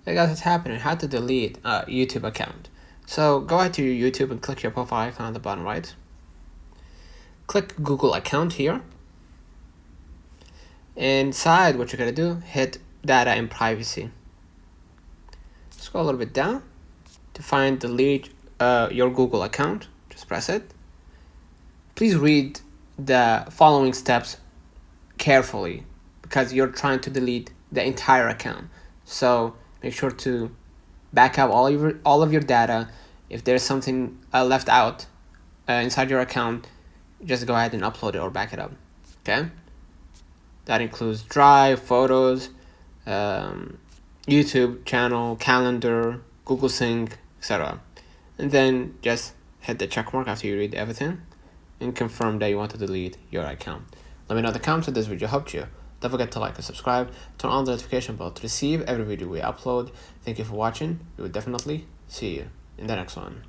Hey guys, what's happening? How to delete a YouTube account. So go ahead to your YouTube and click your profile icon on the bottom right. Click Google account here. Inside, what you're gonna do, hit data and privacy. Scroll a little bit down to find delete your Google account. Just press it. Please read the following steps carefully because you're trying to delete the entire account. So make sure to back up all of your data. If there's something left out inside your account, just go ahead and upload it or back it up. Okay, that includes Drive, photos, YouTube channel, calendar, Google Sync, etc. And then just hit the check mark after you read everything and confirm that you want to delete your account. Let me know in the comments if this video helped you. Don't forget to like and subscribe. Turn on the notification bell to receive every video we upload. Thank you for watching. We will definitely see you in the next one.